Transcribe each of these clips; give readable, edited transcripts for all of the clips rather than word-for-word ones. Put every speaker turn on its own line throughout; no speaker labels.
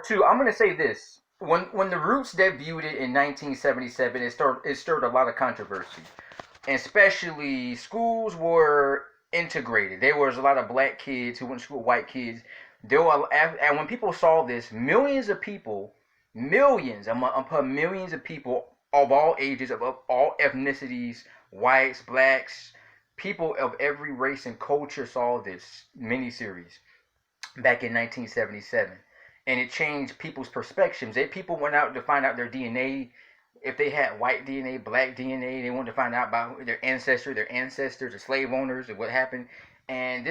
part two, I'm gonna say this. When the Roots debuted it in 1977, it stirred a lot of controversy, and especially schools were integrated. There was a lot of black kids who went to school with white kids. There were, and when people saw this, millions of people, millions upon millions of people of all ages, of all ethnicities, whites, blacks, people of every race and culture saw this miniseries back in 1977, and it changed people's perspectives. People went out to find out their DNA, if they had white DNA, black DNA. They wanted to find out about their ancestors, the slave owners, and what happened. And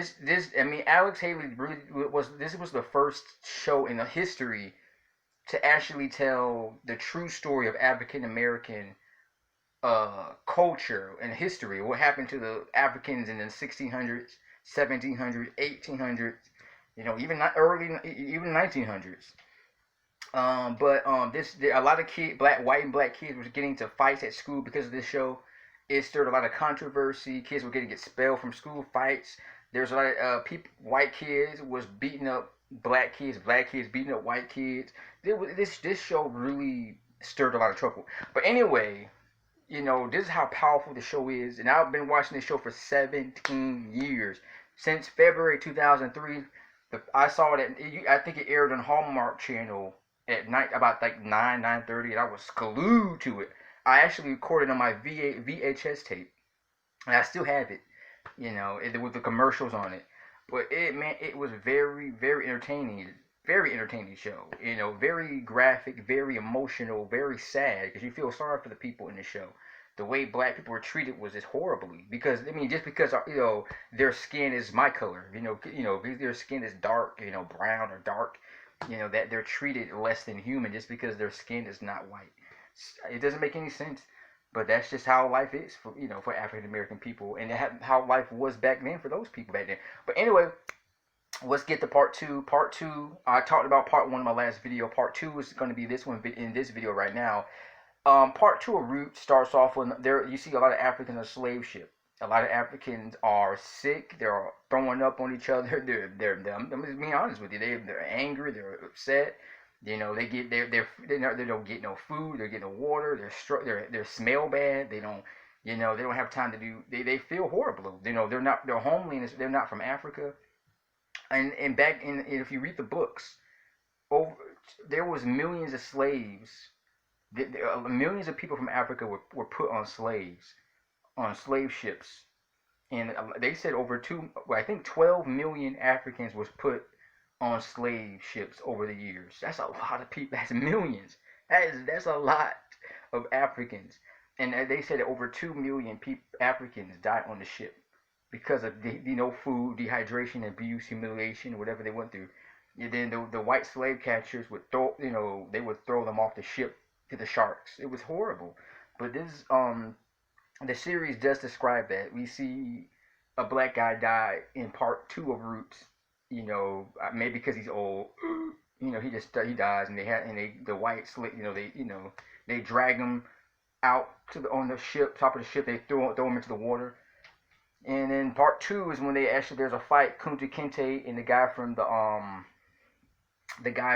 I mean, Alex Haley really was. This was the first show in the history to actually tell the true story of African American culture and history. What happened to the Africans in the 1600s, 1700s, 1800s, even not early, even 1900s. This a lot of white and black kids was getting into fights at school because of this show. It stirred a lot of controversy. Kids were getting expelled from school, fights. There's a lot of white kids was beating up black kids beating up white kids. This show really stirred a lot of trouble. But anyway, this is how powerful the show is, and I've been watching this show for 17 years, since February 2003. I saw it. I think it aired on Hallmark Channel at night, about like 9:30, and I was glued to it. I actually recorded on my VHS tape, and I still have it. With the commercials on it. But it was very, very entertaining. Very entertaining show. Very graphic, very emotional, very sad, because you feel sorry for the people in the show. The way black people were treated was just horribly, because I mean, just because their skin is my color, their skin is dark, brown or dark, that they're treated less than human just because their skin is not white. It doesn't make any sense, but that's just how life is for African American people, and how life was back then for those people back then. But anyway, let's get to part two. Part two, I talked about part one in my last video. Part two is going to be this one in this video right now. Part two of Root starts off when you see a lot of Africans on a slave ship. A lot of Africans are sick. They're throwing up on each other. I'm just being honest with you. They're angry. They're upset. They don't get no food. They get no water. They smell bad. They don't have time to do. They feel horrible. They're homeless. They're not from Africa. And back in, if you read the books, over there was millions of slaves. Millions of people from Africa were put on slave ships, and they said I think 12 million Africans was put on slave ships over the years. That's a lot of people. That's millions. That's a lot of Africans, and they said that over 2 million Africans died on the ship because of food, dehydration, abuse, humiliation, whatever they went through. And then the white slave catchers would throw them off the ship to the sharks. It was horrible. But the series does describe that. We see a black guy die in part two of Roots. Maybe because he's old. He dies, and the white slave. They drag him out on the ship, top of the ship. They throw him into the water. And then part two is when there's a fight. Kunta Kinte and the guy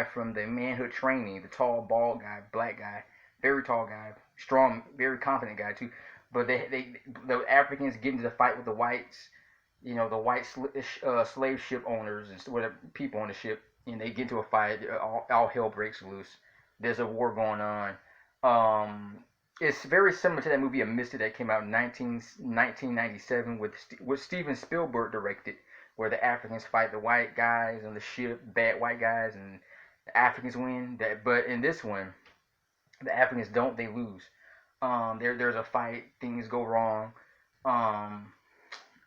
from the Manhood Training, the tall, bald guy, black guy, very tall guy, strong, very confident guy too. But the Africans get into the fight with the whites, the white slave ship owners and whatever people on the ship, and they get into a fight. All hell breaks loose. There's a war going on. It's very similar to that movie A Misty that came out in 1997 with Steven Spielberg directed, where the Africans fight the white guys on the ship, bad white guys, and the Africans win. But in this one, the Africans don't; they lose. There's a fight, things go wrong.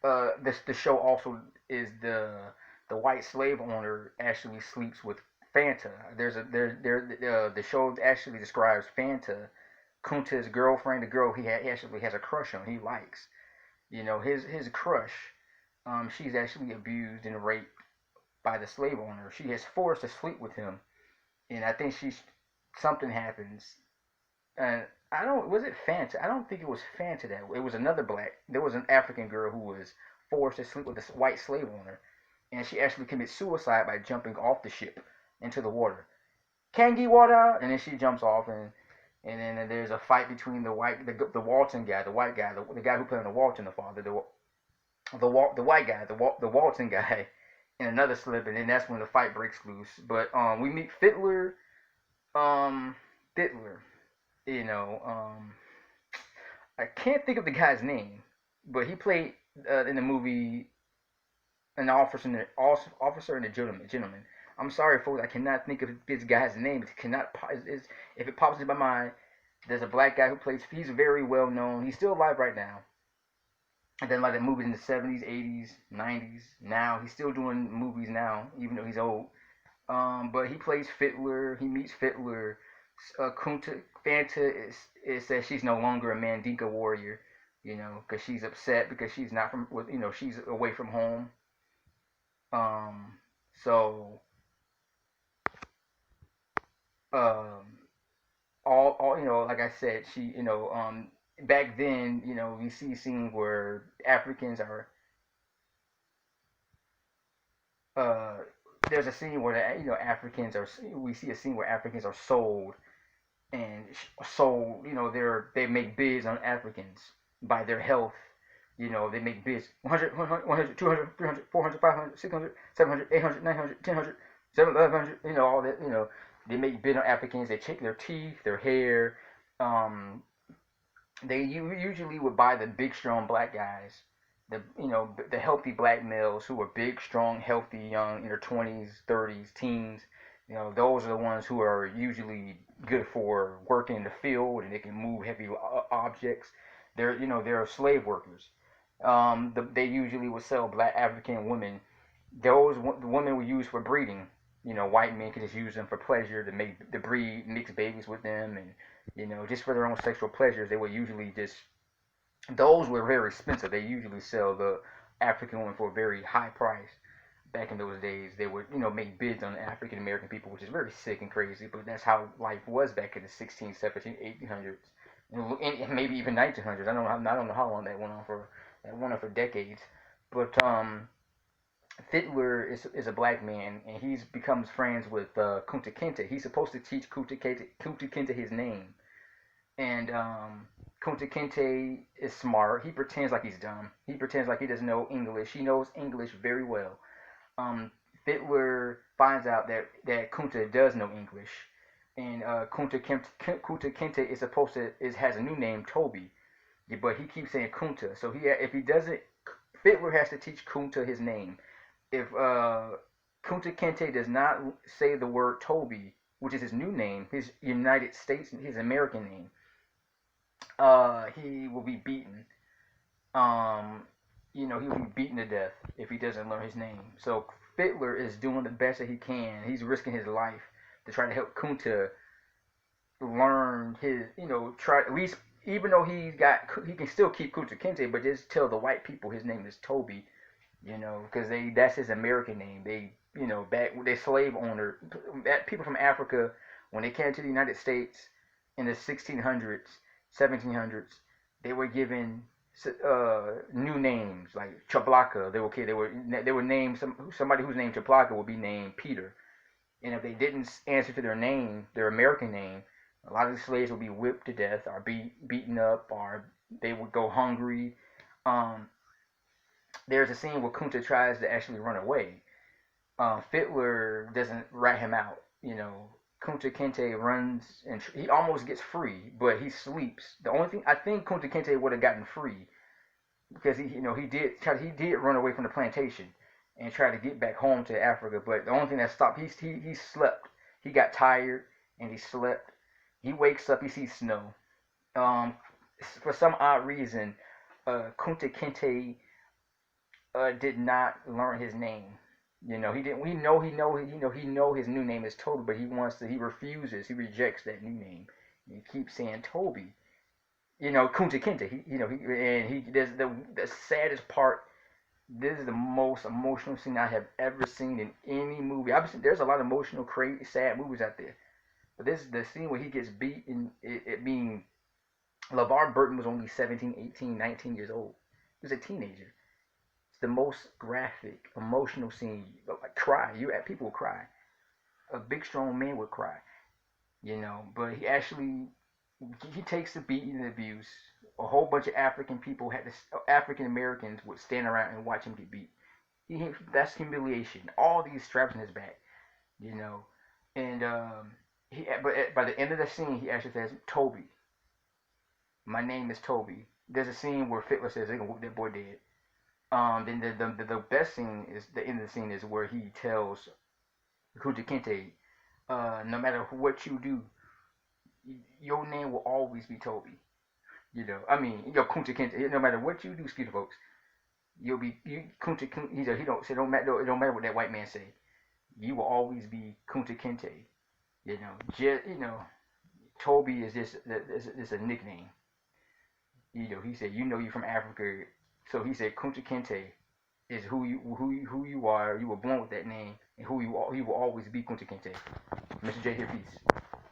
The show also is the white slave owner actually sleeps with Fanta. The show actually describes Fanta, Kunta's girlfriend, the girl he actually has a crush on, he likes. His crush. She's actually abused and raped by the slave owner. She is forced to sleep with him, and I think something happens. And was it Fanta? I don't think it was Fanta that it was another black. There was an African girl who was forced to sleep with this white slave owner, and she actually committed suicide by jumping off the ship into the water. can't get water, and then she jumps off, and then there's a fight between the Walton guy, the white guy, the guy who played on the Walton, the father, the white guy, the Walton guy, and another slip, and then that's when the fight breaks loose. But we meet Fiddler, um, Fiddler, you know, I can't think of the guy's name, but he played in the movie an officer and a gentleman. I'm sorry, folks, I cannot think of this guy's name. It cannot. If it pops into my mind, there's a black guy who plays. He's very well known. He's still alive right now. And then like the movies in the 70s, 80s, 90s. Now he's still doing movies now, even though he's old. But he plays Fiddler. He meets Fiddler. Kunta Fanta says she's no longer a Mandinka warrior, because she's upset because she's not from, she's away from home. So um, all like I said, she, back then, we see a scene where Africans are, uh, there's a scene where Africans are, we see a scene where Africans are sold and sold, they make bids on Africans by their health. They make bids 100, 100, 200, 300, 400, 500, 600, 700, 800, 900, 1000, 1100, all that, they make bid on Africans. They check their teeth, their hair. Um, they usually would buy the big, strong black guys, the healthy black males who are big, strong, healthy, young, in their 20s, 30s, teens. Those are the ones who are usually good for working in the field and they can move heavy objects. They're slave workers. They usually would sell black African women. The women were used for breeding. White men could just use them for pleasure to breed, mix babies with them, and just for their own sexual pleasures. They would usually just those were very expensive. They usually sell the African women for a very high price. Back in those days, they would make bids on African American people, which is very sick and crazy. But that's how life was back in the 16, 17, 1800s, and maybe even 1900s. I don't know how long that went on for. That went on for decades. But Fiddler is a black man, and he becomes friends with Kunta Kinte. He's supposed to teach Kunta Kinte his name, and Kunta Kinte is smart. He pretends like he's dumb. He pretends like he doesn't know English. He knows English very well. Um, Fiddler finds out that Kunta does know English, and Kunta Kinte is supposed to has a new name, Toby, but he keeps saying Kunta. So if he doesn't, Fiddler has to teach Kunta his name. If Kunta Kinte does not say the word Toby, which is his new name, his United States, his American name, he will be beaten. Um, he will be beaten to death if he doesn't learn his name. So Fiddler is doing the best that he can. He's risking his life to try to help Kunta learn his, try at least, even though he can still keep Kunta Kinte, but just tell the white people his name is Toby, because that's his American name. Back they slave owner, people from Africa, when they came to the United States in the 1600s, 1700s, they were given new names like Chablaka. They were named somebody whose name Chablaka would be named Peter, and if they didn't answer to their name, their American name, a lot of the slaves would be whipped to death or beaten up, or they would go hungry. Um, there's a scene where Kunta tries to actually run away. Fiddler doesn't rat him out. Kunta Kinte runs and he almost gets free, but he sleeps. The only thing I think Kunta Kinte would have gotten free because he did run away from the plantation and try to get back home to Africa. But the only thing that stopped he slept. He got tired and he slept. He wakes up. He sees snow. Um, for some odd reason, Kunta Kinte did not learn his name. He didn't. He know his new name is Toby, but he refuses. He rejects that new name. He keeps saying Toby. Kunta Kinte. He does the saddest part. This is the most emotional scene I have ever seen in any movie. There's a lot of emotional, crazy, sad movies out there, but this is the scene where he gets beaten. It being LeVar Burton was only 17, 18, 19 years old. He was a teenager. It's the most graphic, emotional scene. Like cry. People will cry. A big, strong man would cry. But he takes the beating and abuse. A whole bunch of African people African Americans would stand around and watch him get beat. That's humiliation. All these straps in his back, you know, and by the end of the scene, he actually says, "Toby, my name is Toby." There's a scene where Fittler says they're gonna whoop that boy dead. Then the best scene is the end of the scene is where he tells Kunta Kinte, no matter what you do, your name will always be Toby. I mean, Kunta Kinte. No matter what you do, excuse me, folks, you'll be you Kunta Kinte. He don't say don't matter. It don't matter what that white man say. You will always be Kunta Kinte. Toby is just a nickname. He said you're from Africa, so he said Kunta Kinte is who you are. You were born with that name, and who you will always be Kunta Kinte. Mr. J here, peace.